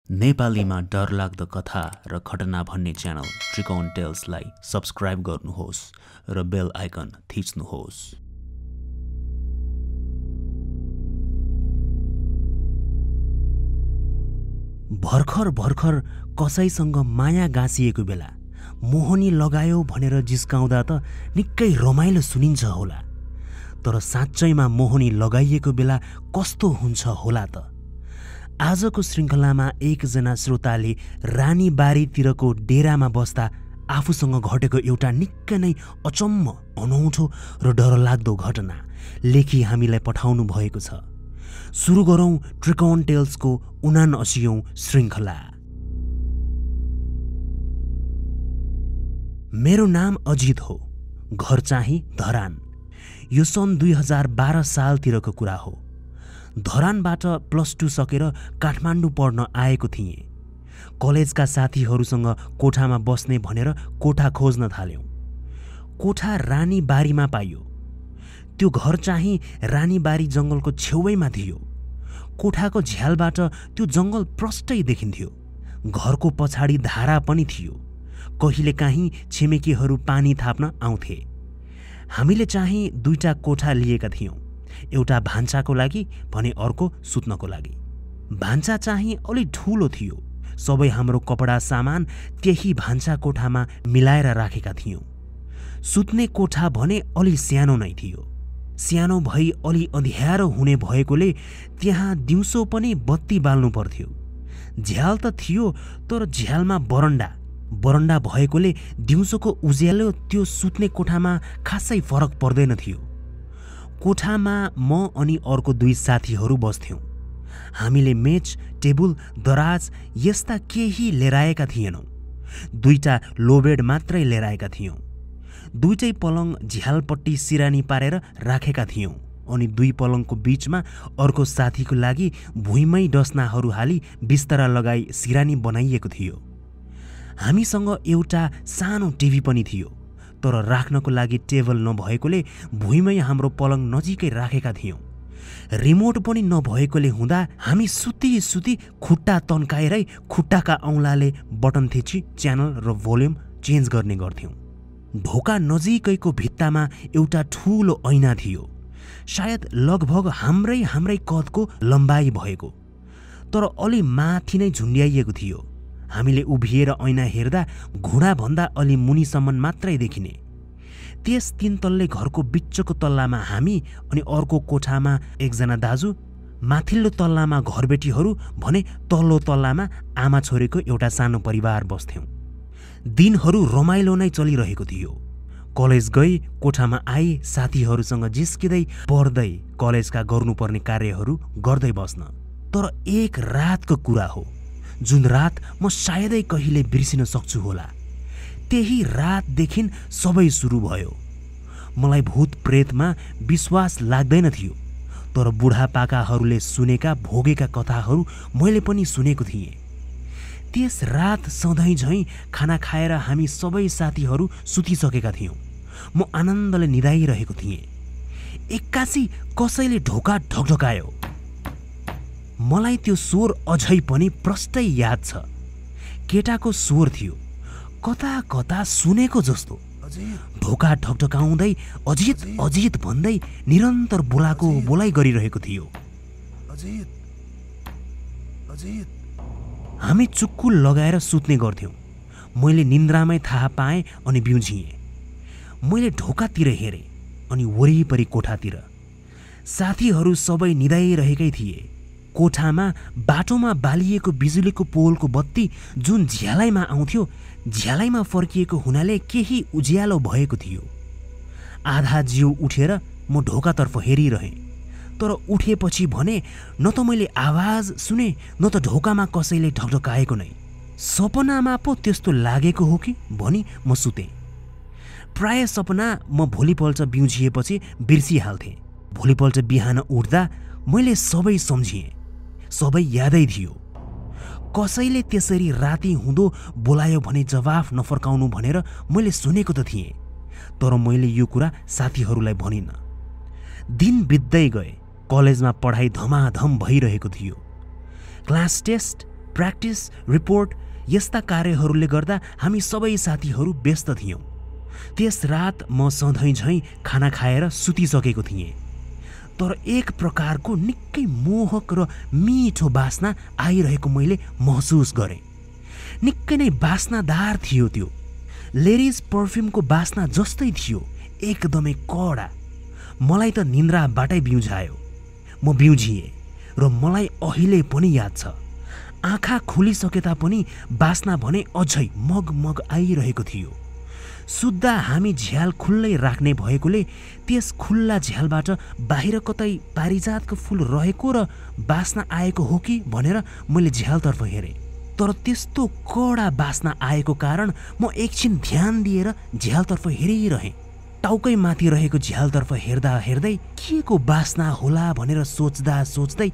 नेपालीमा डरलाग्दो कथा र घटना भन्ने च्यानल त्रिकोण टेल्सलाई सब्स्क्राइब गर्नुहोस् र बेल आइकन थिच्नुहोस्। भर्खर कसैसँग माया गाँसिएको बेला मोहनी लगायो भनेर जिस्काउँदा त निकै रमाइलो सुनिन्छ होला, तर साँच्चैमा मोहनी लगाइएको बेला कस्तो हुन्छ होला त? आजको श्रृङ्खलामा एकजना श्रोताले रानीबारीतिरको डेरामा बस्दा आफूसँग घटेको एउटा निकै नै अचम्म, अनौठो र डरलाग्दो घटना लेखी हामीलाई पठाउनु भएको छ। सुरु गरौँ त्रिकोण टेल्सको 79औं श्रृङ्खला। मेरो नाम अजित हो, घर चाहिँ धरान। यो सन् 2012 सालतिरको कुरा हो। धरानबाट +2 सकेर काठमाडौँ पढ्न आएको थिएँ। कलेजका साथीहरूसँग कोठामा बस्ने भनेर कोठा खोज्न थाल्यौँ। कोठा रानीबारीमा पाइयो। त्यो घर चाहिँ रानीबारी जङ्गलको छेउैमा थियो। कोठाको झ्यालबाट त्यो जङ्गल प्रष्टै देखिन्थ्यो। घरको पछाडि धारा पनि थियो। कहिलेकाहीँ छिमेकीहरू पानी थाप्न आउँथे। हामीले चाहिँ 2टा कोठा लिएका थियौँ, एउटा भान्साको लागि भने अर्को सुत्नको लागि। भान्सा चाहिँ अलि ठुलो थियो। सबै हाम्रो कपडा सामान त्यही भान्सा कोठामा मिलाएर राखेका थियौँ। सुत्ने कोठा भने अलि सानो नै थियो। सानो भई अलि अँध्यारो हुने भएकोले त्यहाँ दिउँसो पनि बत्ती बाल्नु पर्थ्यो। झ्याल त थियो, तर झ्यालमा बरन्डा भएकोले दिउँसोको उज्यालो त्यो सुत्ने कोठामा खासै फरक पर्दैन थियो। कोठामा म अनि अर्को 2 साथीहरू बस्थ्यौँ। हामीले मेच, टेबुल, दराज यस्ता केही लिएर आएका थिएनौँ। 2टा लोबेड मात्रै लिएर आएका थियौँ। 2टै पलङ झ्यालपट्टि सिरानी पारेर राखेका थियौँ अनि 2 पलङको बीचमा अर्को साथीको लागि भुइँमै डसनाहरू हाली बिस्तारा लगाई सिरानी बनाइएको थियो। हामीसँग एउटा सानो टिभी पनि थियो, तर राख्नको लागि टेबल नभएकोले भुइँमै हाम्रो पलङ नजिकै राखेका थियौँ। रिमोट पनि नभएकोले हुँदा हामी सुती खुट्टा तन्काएरै खुट्टाका औँलाले बटन थिची च्यानल र भोल्युम चेन्ज गर्ने गर्थ्यौँ। ढोका नजिकैको भित्तामा एउटा ठुलो ऐना थियो, सायद लगभग हाम्रै कदको लम्बाइ भएको, तर अलि माथि नै झुन्ड्याइएको थियो। हामीले उभिएर ऐना हेर्दा घुँडाभन्दा अलि मुनिसम्म मात्रै देखिने। त्यस 3 तल्ले घरको बिचको तल्लामा हामी अनि अर्को कोठामा एकजना दाजु, माथिल्लो तल्लामा घरबेटीहरू भने तल्लो तल्लामा आमा छोरीको एउटा सानो परिवार बस्थ्यौँ। दिनहरू रमाइलो नै चलिरहेको थियो। कलेज गई कोठामा आई साथीहरूसँग जिस्किँदै पढ्दै कलेजका गर्नुपर्ने कार्यहरू गर्दै बस्न। तर एक रातको कुरा हो जुन रात म सायदै कहिले बिर्सिन सक्छु होला। त्यही रातदेखि सबै सुरु भयो। मलाई भूत प्रेतमा विश्वास लाग्दैन थियो, तर बुढापाकाहरूले सुनेका भोगेका कथाहरू मैले पनि सुनेको थिएँ। त्यस रात सधैँ झैँ खाना खाएर हामी सबै साथीहरू सुतिसकेका थियौँ। म आनन्दले निदाइरहेको थिएँ। एक्कासी कसैले ढोका ढकढकायो। मलाई त्यो स्वर अझै पनि प्रष्टै याद छ। केटाको स्वर थियो, कता सुनेको जस्तो। ढोका ढकढकाउँदै अजित भन्दै निरन्तर बोलाइ गरिरहेको थियो। हामी चुक्कुल लगाएर सुत्ने गर्थ्यौँ। मैले निन्द्रामै थाहा पाएँ अनि बिउझिएँ। मैले ढोकातिर हेरेँ अनि वरिपरि कोठातिर। साथीहरू सबै निदाइरहेकै थिए। कोठामा बाटोमा बालिएको बिजुलीको पोलको बत्ती जुन झ्यालैमा आउँथ्यो, झ्यालैमा फर्किएको हुनाले केही उज्यालो भएको थियो। आधा जिउ उठेर म ढोकातर्फ हेरिरहेँ, तर उठेपछि भने न त मैले आवाज सुने न त ढोकामा कसैले ढकढकाएको नै। सपनामा पो त्यस्तो लागेको हो कि भनी म सुतेँ। प्राय सपना म भोलिपल्ट बिउझिएपछि बिर्सिहाल्थेँ। भोलिपल्ट बिहान उठ्दा मैले सबै सम्झिएँ, सबै यादै थियो। कसैले त्यसरी राति हुँदो बोलायो भने जवाफ नफर्काउनु भनेर मैले सुनेको त थिएँ, तर मैले यो कुरा साथीहरूलाई भनिनँ। दिन बित्दै गए। कलेजमा पढाइ धमाधम भइरहेको थियो। क्लास टेस्ट, प्र्याक्टिस, रिपोर्ट यस्ता कार्यहरूले गर्दा हामी सबै साथीहरू व्यस्त थियौँ। त्यस रात म सधैँ झैँ खाना खाएर सुतिसकेको थिएँ, तर एक प्रकारको निकै मोहक र मिठो बास्ना आइरहेको मैले महसुस गरेँ। निकै नै बास्नादार थियो त्यो। लेडीज पर्फ्युमको बास्ना जस्तै थियो, एकदमै कडा। मलाई त निन्द्राबाटै बिउझायो। म बिउझिएँ र मलाई अहिले पनि याद छ, आँखा खुलिसके तापनि बास्ना भने अझै मगमग आइरहेको थियो। सुत्दा हामी झ्याल खुल्लै राख्ने भएकोले त्यस खुल्ला झ्यालबाट बाहिर कतै पारिजातको फुल रहेको र बास्ना आएको हो कि भनेर मैले झ्यालतर्फ हेरेँ, तर त्यस्तो कडा बास्ना आएको कारण म एकछिन ध्यान दिएर झ्यालतर्फ हेरिरहेँ। टाउकै माथि रहेको झ्यालतर्फ हेर्दा हेर्दै के को बास्ना होला भनेर सोच्दा सोच्दै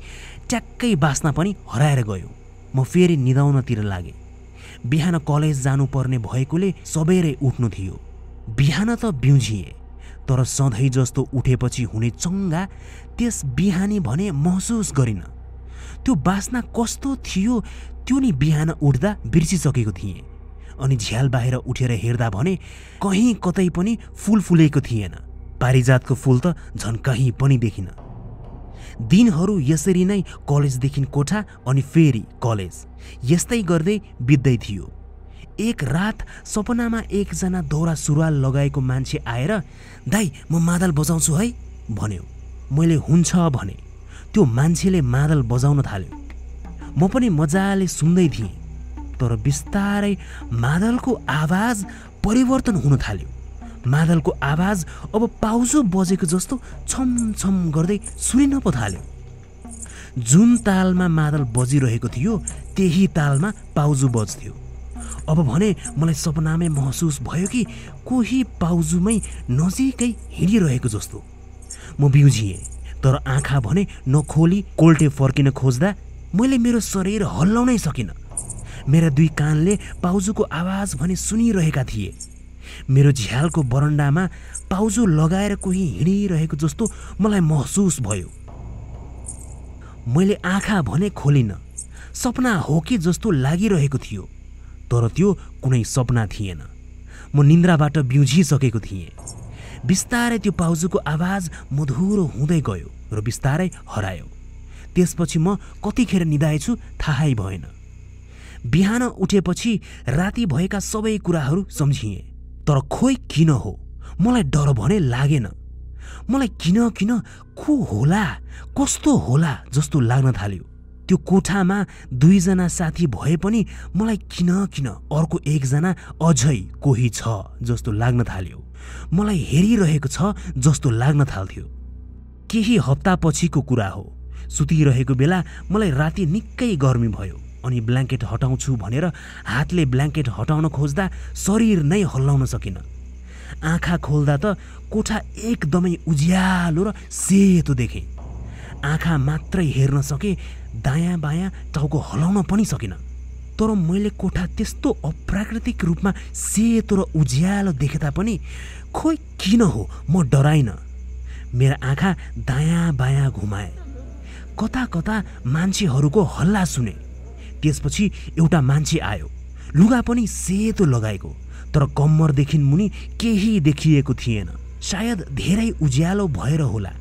ट्याक्कै बास्ना पनि हराएर गयो। म फेरि निदाउनतिर लागेँ। बिहान कलेज जानुपर्ने भएकोले सबेरै उठ्नु थियो। बिहान त बिउझिए, तर सधैँ जस्तो उठेपछि हुने चङ्गा त्यस बिहानी भने महसुस गरिन। त्यो बास्ना कस्तो थियो त्यो नि बिहान उठ्दा बिर्सिसकेको थिएँ। अनि झ्याल बाहिर उठेर हेर्दा भने कहीँ कतै पनि फुल फुलेको थिएन। पारिजातको फुल त झन् कहीँ पनि देखिन। दिनहरू यसरी नै कलेजदेखि कोठा अनि फेरि कलेज यस्तै गर्दै बित्दै थियो। एक रात सपनामा एकजना दौरा सुरुवाल लगाएको मान्छे आएर दाइ म मादल बजाउँछु है भन्यो। मैले हुन्छ भने। त्यो मान्छेले मादल बजाउन थाल्यो। म पनि मजाले सुन्दै थिएँ, तर बिस्तारै मादलको आवाज परिवर्तन हुन थाल्यो। मादलको आवाज अब पाउजो बजेको जस्तो छमछम गर्दै सुनिन पो थाल्यो। जुन तालमा मादल बजिरहेको थियो त्यही तालमा पाउजो बज्थ्यो। अब भने मलाई सपनामै महसुस भयो कि कोही पाउजुमै नजिकै हिँडिरहेको जस्तो। म बिउझिएँ, तर आँखा भने नखोली कोल्टे फर्किन खोज्दा मैले मेरो शरीर हल्लाउनै सकिनँ। मेरा दुई कानले पाउजुको आवाज भने सुनिरहेका थिए। मेरो झ्यालको बरन्डामा पाउजो लगाएर कोही हिँडिरहेको जस्तो मलाई महसुस भयो। मैले आँखा भने खोलिन। सपना हो कि जस्तो लागिरहेको थियो, तर त्यो कुनै सपना थिएन। म निन्द्राबाट बिउझिसकेको थिएँ। बिस्तारै त्यो पाउजुको आवाज मधुरो हुँदै गयो र बिस्तारै हरायो। त्यसपछि म कतिखेर निदाएछु थाहै भएन। बिहान उठेपछि राति भएका सबै कुराहरू सम्झिएँ, तर खोइ किन हो मलाई डर भने लागेन। मलाई किन को होला, कस्तो होला जस्तो लाग्न थाल्यो। त्यो कोठामा दुईजना साथी भए पनि मलाई किन अर्को एकजना अझै कोही छ जस्तो लाग्न थाल्यो। मलाई हेरिरहेको छ जस्तो लाग्न थाल्थ्यो। केही हप्तापछिको कुरा हो। सुतिरहेको बेला मलाई राति निकै गर्मी भयो अनि ब्ल्याङ्केट हटाउँछु भनेर हातले ब्ल्याङ्केट हटाउन खोज्दा शरीर नै हल्लाउन सकिन। आँखा खोल्दा त कोठा एकदमै उज्यालो र सेतो देखेँ। आँखा मात्रै हेर्न सके, दायाँ बायाँ टाउको हल्लाउन पनि सकिन। तर मैले कोठा त्यस्तो अप्राकृतिक रूपमा सेतो र उज्यालो देखे तापनि खोइ किन हो म डराइन। मेरा आँखा दायाँ बायाँ घुमाए। कता कता मान्छेहरूको हल्ला सुने। त्यसपछि एउटा मान्छे आयो, लुगा पनि सेतो लगाएको, तर कम्मरदेखि मुनि केही देखिएको थिएन। सायद धेरै उज्यालो भएर होला।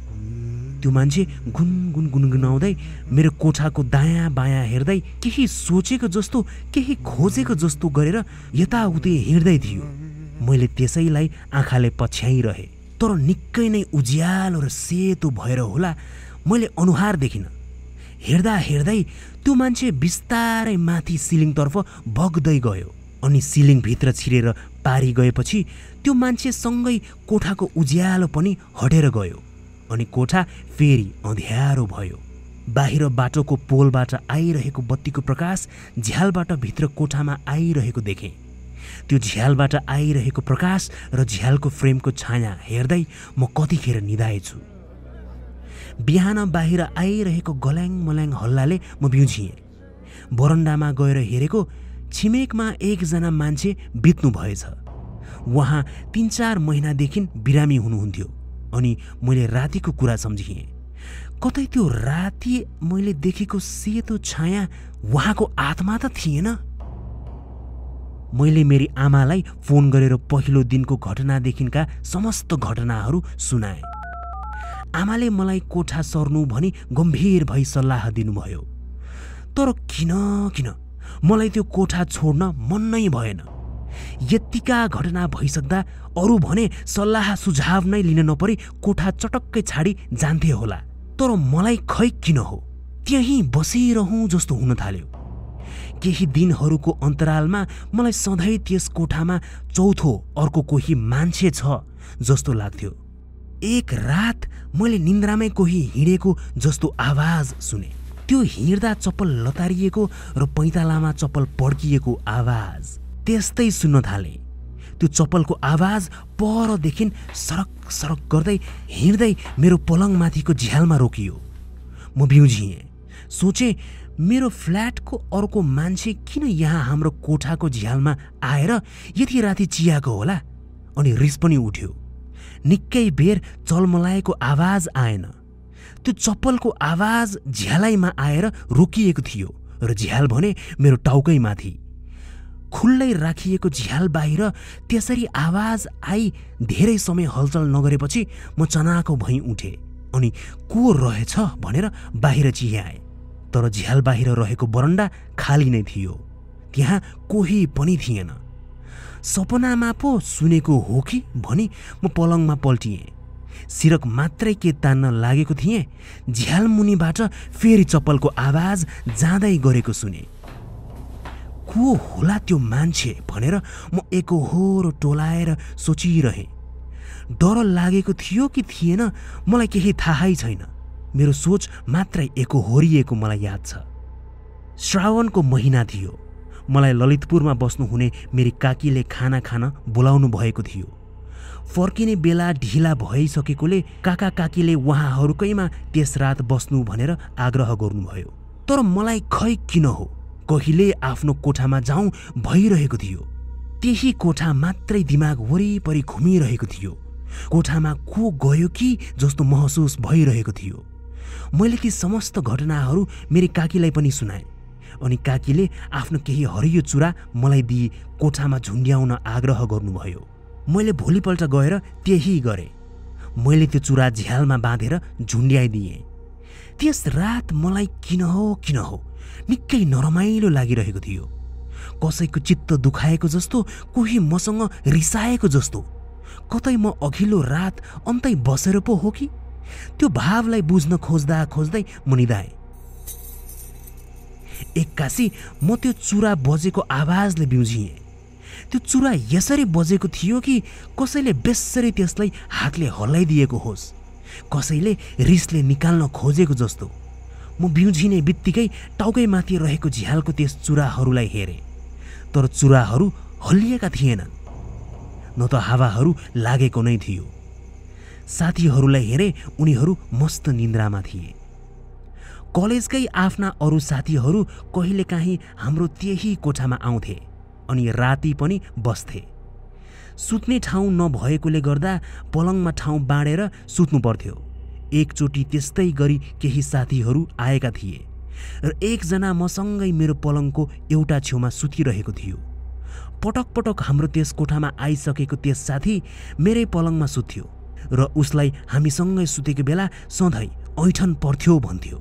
त्यो मान्छे गुनगुन गुनगुनाउँदै मेरो कोठाको दायाँ बायाँ हेर्दै केही सोचेको जस्तो, केही खोजेको जस्तो गरेर यताउति हिँड्दै थियो। मैले त्यसैलाई आँखाले पछ्याइरहेँ, तर निकै नै उज्यालो र सेतो भएर होला मैले अनुहार देखिन। हेर्दा हेर्दै त्यो मान्छे बिस्तारै माथि सिलिङतर्फ बग्दै गयो अनि सिलिङभित्र छिरेर पारी गएपछि त्यो मान्छेसँगै कोठाको उज्यालो पनि हटेर गयो अनि कोठा फेरि अँध्यारो भयो। बाहिर बाटोको पोलबाट आइरहेको बत्तीको प्रकाश झ्यालबाट भित्र कोठामा आइरहेको देखेँ। त्यो झ्यालबाट आइरहेको प्रकाश र झ्यालको फ्रेमको छाया हेर्दै म कतिखेर निदाएछु। बिहान बाहिर आइरहेको गल्याङ मल्याङ हल्लाले म बिउझिएँ। बरन्डामा गएर हेरेको छिमेकमा एकजना मान्छे बित्नु भएछ। उहाँ 3-4 महिनादेखि बिरामी हुनुहुन्थ्यो अनि मैले रातिको कुरा सम्झिएँ। कतै त्यो राति मैले देखेको सेतो छाया उहाँको आत्मा त थिएन। मैले मेरी आमालाई फोन गरेर पहिलो दिनको घटनादेखिका समस्त घटनाहरू सुनाए। आमाले मलाई कोठा सर्नु भनी गम्भीर भई सल्लाह दिनुभयो। तर किन मलाई त्यो कोठा छोड्न मन नै भएन। यतिका घटना भइसक्दा अरू भने सल्लाह सुझाव नै लिन नपरी कोठा चटक्कै छाडी जान्थे होला। तर मलाई खै किन हो त्यहीँ बसिरहँ जस्तो हुन थाल्यो। केही दिनहरूको अन्तरालमा मलाई सधैँ त्यस कोठामा चौथो अर्को कोही मान्छे छ जस्तो लाग्थ्यो। एक रात मैले निन्द्रामै कोही हिँडेको जस्तो आवाज सुने। त्यो हिँड्दा चप्पल लतारिएको र पैतालामा चप्पल पड्किएको आवाज त्यस्तै सुन्न थाले। त्यो चप्पलको आवाज परदेखि सरक सरक गर्दै हिँड्दै मेरो पलङमाथिको झ्यालमा रोकियो। म बिउझिएँ। सोचे मेरो फ्ल्याटको अर्को मान्छे किन यहाँ हाम्रो कोठाको झ्यालमा आएर यति राति चियाको होला। अनि रिस पनि उठ्यो। निकै बेर चलमलाएको आवाज आएन। त्यो चप्पलको आवाज झ्यालैमा आएर रोकिएको थियो र झ्याल भने मेरो टाउकैमाथि। खुल्लै राखिएको झ्याल बाहिर त्यसरी आवाज आई धेरै समय हलचल नगरेपछि म चनाको भई उठे अनि को रहेछ भनेर बाहिर चियाएँ। तर झ्याल बाहिर रहेको बरन्डा खाली नै थियो। त्यहाँ कोही पनि थिएन। सपनामा पो सुनेको हो कि भनी म पलङमा पल्टिएँ। सिरक मात्रै के तान्न लागेको थिएँ, झ्याल मुनिबाट फेरि चप्पलको आवाज जाँदै गरेको सुने। को होला त्यो मान्छे भनेर म एकहोरो टोलाएर सोचिरहेँ। डर लागेको थियो कि थिएन मलाई केही थाहै छैन। मेरो सोच मात्रै एकहोरिएको मलाई याद छ। श्रावणको महिना थियो। मलाई ललितपुरमा बस्नुहुने मेरी काकीले खाना खान बोलाउनु भएको थियो। फर्किने बेला ढिला भइसकेकोले काका काकीले उहाँहरूकैमा त्यस रात बस्नु भनेर आग्रह गर्नुभयो। तर मलाई खै किन हो कहिले आफ्नो कोठामा जाउँ भइरहेको थियो। त्यही कोठा मात्रै दिमाग वरिपरि घुमिरहेको थियो। कोठामा को गयो कि जस्तो महसुस भइरहेको थियो। मैले ती समस्त घटनाहरू मेरी काकीलाई पनि सुनाएँ अनि काकीले आफ्नो केही हरियो चुरा मलाई दिई कोठामा झुन्ड्याउन आग्रह गर्नुभयो। मैले भोलिपल्ट गएर त्यही गरेँ। मैले त्यो चुरा झ्यालमा बाँधेर झुन्ड्याइदिएँ। त्यस रात मलाई किन हो निकै नरमाइलो लागिरहेको थियो। कसैको चित्त दुखाएको जस्तो, कोही मसँग रिसाएको जस्तो। कतै म अघिल्लो रात अन्तै बसेर पो हो कि? त्यो भावलाई बुझ्न खोज्दै म निदाएँ। एक्कासी म त्यो चुरा बजेको आवाजले बिउझिएँ। त्यो चुरा यसरी बजेको थियो कि कसैले बेस्सरी त्यसलाई हातले हल्लाइदिएको होस्, कसैले रिसले निकाल्न खोजेको जस्तो। म बिउझिने बित्तिकै टाउकैमाथि रहेको झ्यालको त्यस चुराहरूलाई हेरेँ। तर चुराहरू हल्लिएका थिएनन्, न त हावाहरू लागेको नै थियो। साथीहरूलाई हेरेँ, उनीहरू मस्त निन्द्रामा थिए। कलेजकै आफ्ना अरू साथीहरू कहिलेकाहीँ हाम्रो त्यही कोठामा आउँथे अनि राति पनि बस्थे। सुत्ने ठाउँ नभएकोले गर्दा पलङमा ठाउँ बाँडेर सुत्नु पर्थ्यो। एकचोटि त्यस्तै गरी केही साथीहरू आएका थिए र एकजना मसँगै मेरो पलङको एउटा छेउमा सुतिरहेको थियो। पटक पटक हाम्रो त्यस कोठामा आइसकेको त्यस साथी मेरै पलङमा सुत्थ्यो र उसलाई हामीसँगै सुतेको बेला सधैँ ऐठन पर्थ्यो भन्थ्यो।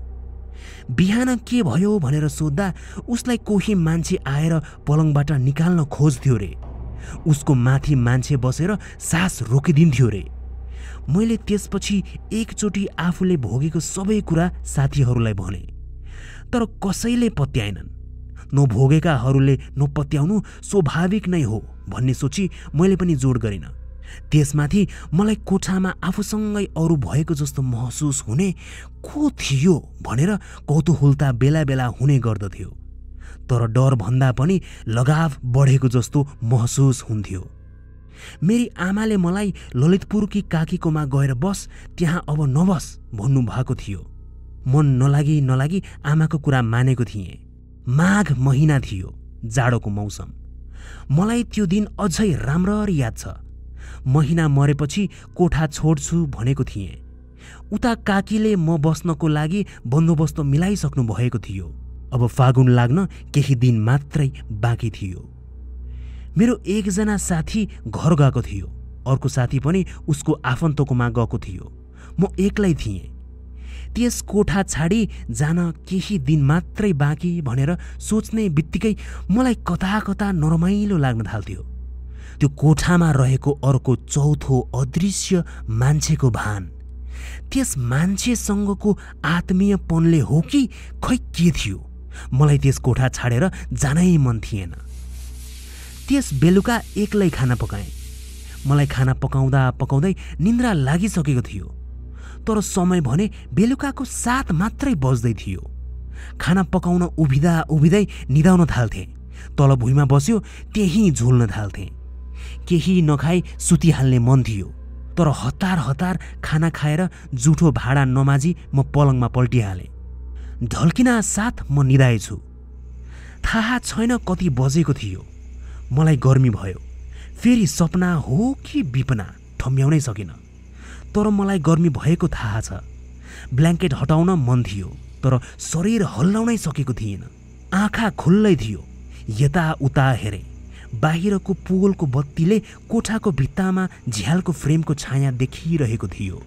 बिहान के भयो भनेर सोद्धा उसलाई कोही मान्छे आएर पलङबाट निकाल्न खोज्थ्यो रे। उसको माथि मान्छे बसेर सास रोकिदिन्थ्यो रे। मैले त्यसपछि एकचोटि आफूले भोगेको सबै कुरा साथीहरूलाई भने, तर कसैले पत्याएनन्। नभोगेकाहरूले नपत्याउनु स्वाभाविक नै हो भन्ने सोची मैले पनि जोड गरिनँ। त्यसमाथि मलाई कोठामा आफूसँगै अरू भएको जस्तो महसुस हुने को थियो भनेर कौतूहलता बेला बेला हुने गर्दथ्यो। तर डर भन्दा पनि लगाव बढेको जस्तो महसुस हुन्थ्यो। मेरी आमाले मलाई ललितपुरकी काकीकोमा गएर बस, त्यहाँ अब नबस भन्नुभएको थियो। मन नलागी आमाको कुरा मानेको थिएँ। माघ महिना थियो, जाडोको मौसम। मलाई त्यो दिन अझै राम्ररी याद छ। महिना मरेपछि कोठा छोड्छु भनेको थिएँ। उता काकीले म बस्नको लागि बन्दोबस्त मिलाइसक्नु भएको थियो। अब फागुन लाग्न केही दिन मात्रै बाँकी थियो। मेरो एकजना साथी घर गएको थियो, अर्को साथी पनि उसको आफन्तकोमा गएको थियो। म एक्लै थिएँ। त्यस कोठा छाडी जान केही दिन मात्रै बाँकी भनेर सोच्ने बित्तिकै मलाई कता कता नरमाइलो लाग्न थाल्थ्यो। त्यो कोठामा रहेको अर्को चौथो अदृश्य मान्छेको भान, त्यस मान्छेसँगको आत्मीयपनले हो कि खै के थियो, मलाई त्यस कोठा छाडेर जानै मन थिएन। त्यस बेलुका एक्लै खाना पकाएँ। मलाई खाना पकाउँदा पकाउँदै निन्द्रा लागिसकेको थियो, तर समय भने बेलुकाको 7 मात्रै बज्दै थियो। खाना पकाउन उभिँदा उभिँदै निदाउन थाल्थेँ। तल भुइँमा बस्यो त्यहीँ झुल्न थाल्थेँ। केही नखाई सुतिहाल्ने मन थियो, तर हतार हतार खाना खाएर जुठो भाँडा नमाजी म पलङमा पल्टिहालेँ। ढल्किना साथ म निदाएछु। थाहा छैन कति बजेको थियो। मलाई गर्मी भयो। फेरि सपना हो कि विपना ठम्ब्याउनै सकिन, तर मलाई गर्मी भएको थाहा छ। ब्ल्याङ्केट हटाउन मन थियो, तर शरीर हल्लाउनै सकेको थिएन। आँखा खुल्लै थियो। यताउता हेरेँ। बाहिरको पोलको बत्तीले कोठाको भित्तामा झ्यालको फ्रेमको छाया देखिरहेको थियो।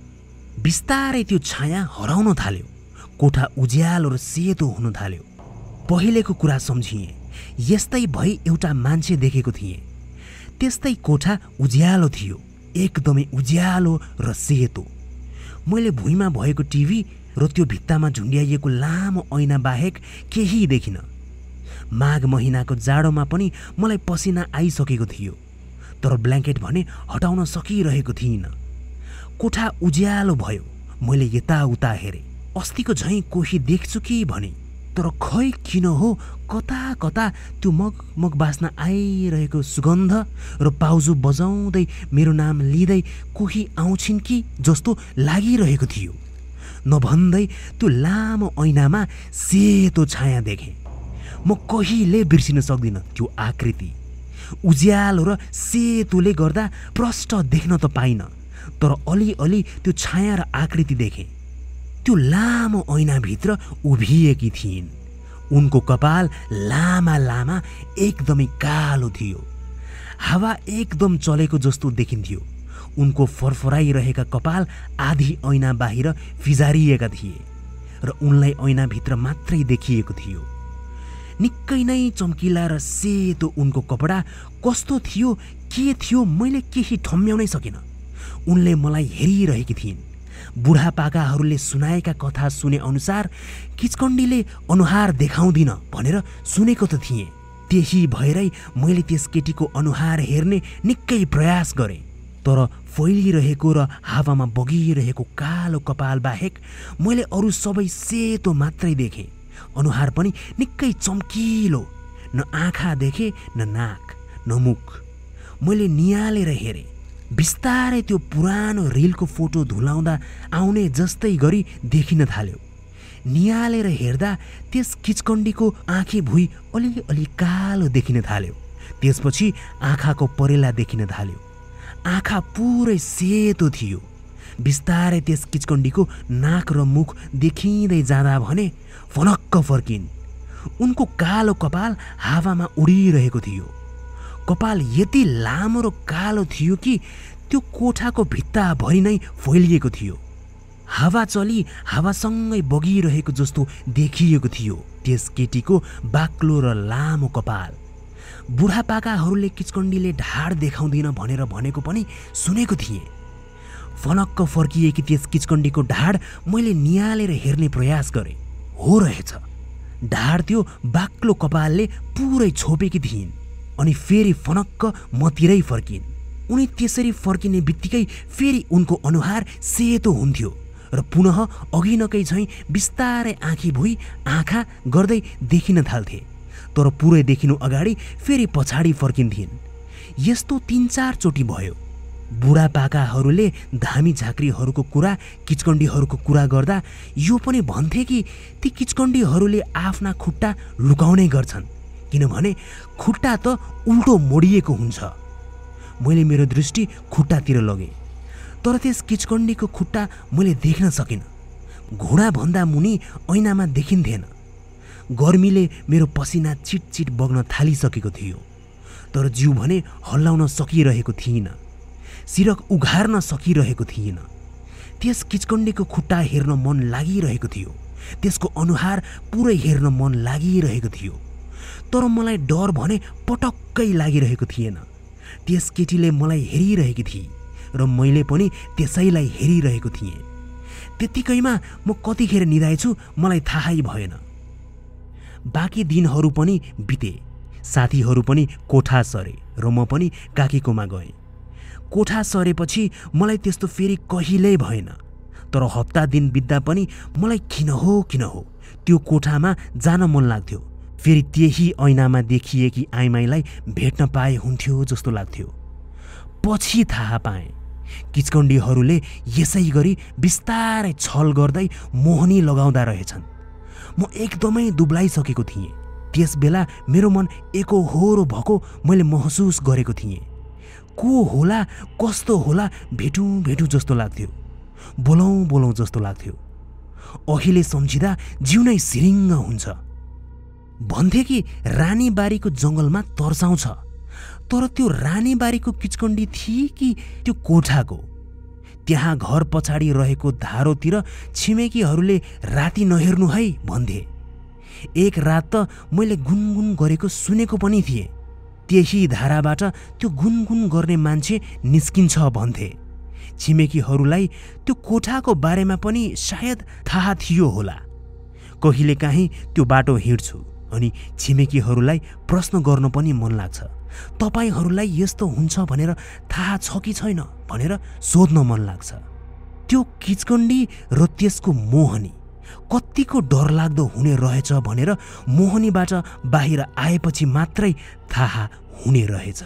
बिस्तारै त्यो छाया हराउन थाल्यो। कोठा उज्यालो र सेतो हुन थाल्यो। पहिलेको कुरा सम्झिएँ। यस्तै भई एउटा मान्छे देखेको थिएँ। त्यस्तै कोठा उज्यालो थियो, एकदमै उज्यालो र सेतो। मैले भुइँमा भएको टिभी र त्यो भित्तामा झुन्ड्याइएको लामो ऐना बाहेक केही देखिनँ। माघ महिनाको जाडोमा पनि मलाई पसिना आइसकेको थियो, तर ब्ल्याङ्केट भने हटाउन सकिरहेको थिइनँ। कोठा उज्यालो भयो। मैले यताउता हेरेँ। अस्तिको झैँ कोही देख्छु कि भने, तर खै किन हो कता कता त्यो मगमग बास्ना आइरहेको सुगन्ध र पाउजु बजाउँदै मेरो नाम लिँदै कोही आउँछिन् कि जस्तो लागिरहेको थियो। नभन्दै त्यो लामो ऐनामा सेतो छाया देखेँ। म कहिले बिर्सिन सक्दिनँ त्यो आकृति। उज्यालो र सेतोले गर्दा प्रष्ट देख्न त पाइनँ, तर अलिअलि त्यो छाया र आकृति देखेँ। त्यो लामो ऐनाभित्र उभिएकी थिइन्। उनको कपाल लामा लामा एकदमै कालो थियो। हावा एकदम चलेको जस्तो देखिन्थ्यो। उनको फरफराइरहेका कपाल आधी ऐना बाहिर फिजारिएका थिए र उनलाई ऐनाभित्र मात्रै देखिएको थियो। निकै नै चम्किला र सेतो उनको कपडा कस्तो थियो के थियो मैले केही ठम्ब्याउनै सकिनँ। उनले मलाई हेरिरहेकी थिइन्। बुढापाकाहरूले सुनाएका कथा सुने अनुसार किचकण्डीले अनुहार देखाउँदिन भनेर सुनेको त थिएँ। त्यही भएरै मैले त्यस केटीको अनुहार हेर्ने निकै प्रयास गरेँ, तर फैलिरहेको र हावामा बगिरहेको कालो कपाल बाहेक मैले अरू सबै सेतो मात्रै देखेँ। अनुहार पनि निकै चम्किलो। न आँखा देखेँ, न नाक, न मुख। मैले नियालेर हेरेँ। बिस्तारै त्यो पुरानो रिलको फोटो धुलाउँदा आउने जस्तै गरी देखिन थाल्यो। नियालेर हेर्दा त्यस किचकण्डीको आँखी भुइँ अलिअलि कालो देखिन थाल्यो। त्यसपछि आँखाको परेला देखिन थाल्यो। आँखा पुरै सेतो थियो। बिस्तारै त्यस किचकण्डीको नाक र मुख देखिँदै जाँदा भने फनक्क फर्किन्। उनको कालो कपाल हावामा उडिरहेको थियो। कपाल यति लामो र कालो थियो कि त्यो कोठाको भित्ताभरि नै फैलिएको थियो। हावा चली हावासँगै बगिरहेको जस्तो देखिएको थियो त्यस केटीको बाक्लो र लामो कपाल। बुढापाकाहरूले किचकण्डीले ढाड देखाउँदिन भनेर भनेको पनि सुनेको थिएँ। फनक्क फर्किएकी त्यस किचकण्डीको ढाड मैले नियालेर हेर्ने प्रयास गरेँ। हो रहेछ, ढाड त्यो बाक्लो कपालले पुरै छोपेकी थिइन्। अनि फेरि फनक्क मतिरै फर्किन्। उनी त्यसरी फर्किने बित्तिकै फेरि उनको अनुहार सेतो हुन्थ्यो र पुनः अघिनकै झैँ बिस्तारै आँखी भुइँ आँखा गर्दै देखिन थाल्थे, तर पुरै देखिनु अगाडि फेरि पछाडि फर्किन्थिन्। यस्तो 3-4 चोटि भयो। बुढापाकाहरूले धामी झाँक्रीहरूको कुरा, किचकण्डीहरूको कुरा गर्दा यो पनि भन्थे कि ती किचकण्डीहरूले आफ्ना खुट्टा लुकाउने गर्छन्, किनभने खुट्टा त उल्टो मोडिएको हुन्छ। मैले मेरो दृष्टि खुट्टातिर लगेँ, तर त्यस किचकण्डीको खुट्टा मैले देख्न सकिनँ। घुँडाभन्दा मुनि ऐनामा देखिन्थेन। गर्मीले मेरो पसिना चिटचिट बग्न थालिसकेको थियो, तर जिउ भने हल्लाउन सकिरहेको थिइनँ। सिरक उघार्न सकिरहेको थिइनँ। त्यस किचकण्डीको खुट्टा हेर्न मन लागिरहेको थियो। त्यसको अनुहार पुरै हेर्न मन लागिरहेको थियो, तर मलाई डर भने पटक्कै लागिरहेको थिएन। त्यस केटीले मलाई हेरिरहेकी थिए र मैले पनि त्यसैलाई हेरिरहेको थिएँ। त्यत्तिकैमा म कतिखेर निदाएछु मलाई थाहै भएन। बाँकी दिनहरू पनि बिते। साथीहरू पनि कोठा सरे र म पनि काकीकोमा गएँ। कोठा सरेपछि मलाई त्यस्तो फेरि कहिल्यै भएन, तर हप्ता दिन बित्दा पनि मलाई किन हो त्यो कोठामा जान मन लाग्थ्यो। फेरि त्यही ऐनामा देखिएकी आइमाईलाई भेट्न पाए हुन्थ्यो जस्तो लाग्थ्यो। पछि थाहा पाएँ किचकण्डीहरूले यसै गरी बिस्तारै छल गर्दै मोहनी लगाउँदा रहेछन्। म एकदमै दुब्लाइसकेको थिएँ। त्यस बेला मेरो मन एकोहोरो भएको मैले महसुस गरेको थिएँ। को होला, कस्तो होला, भेटौँ जस्तो लाग्थ्यो। बोलौँ जस्तो लाग्थ्यो। अहिले सम्झिँदा जिउ नै सिरिङ्ग हुन्छ। भन्थे कि रानीबारीको जङ्गलमा तर्साउँछ, तर त्यो रानीबारीको किचकण्डी थिए कि त्यो कोठाको? त्यहाँ घर पछाडि रहेको धारोतिर छिमेकीहरूले राति नहेर्नु है भन्थे। एक रात त मैले गुनगुन गरेको सुनेको पनि थिएँ। त्यही धाराबाट त्यो गुनगुन गर्ने मान्छे निस्किन्छ भन्थे। छिमेकीहरूलाई त्यो कोठाको बारेमा पनि सायद थाहा थियो होला। कहिलेकाहीँ त्यो बाटो हिँड्छु अनि छिमेकीहरूलाई प्रश्न गर्न पनि मन लाग्छ। तपाईहरूलाई यस्तो हुन्छ भनेर थाहा छ कि छैन भनेर सोध्न मन लाग्छ। त्यो किचकण्डी र त्यसको मोहनी कत्तिको डरलाग्दो हुने रहेछ भनेर मोहनीबाट बाहिर आएपछि मात्रै थाहा हुने रहेछ।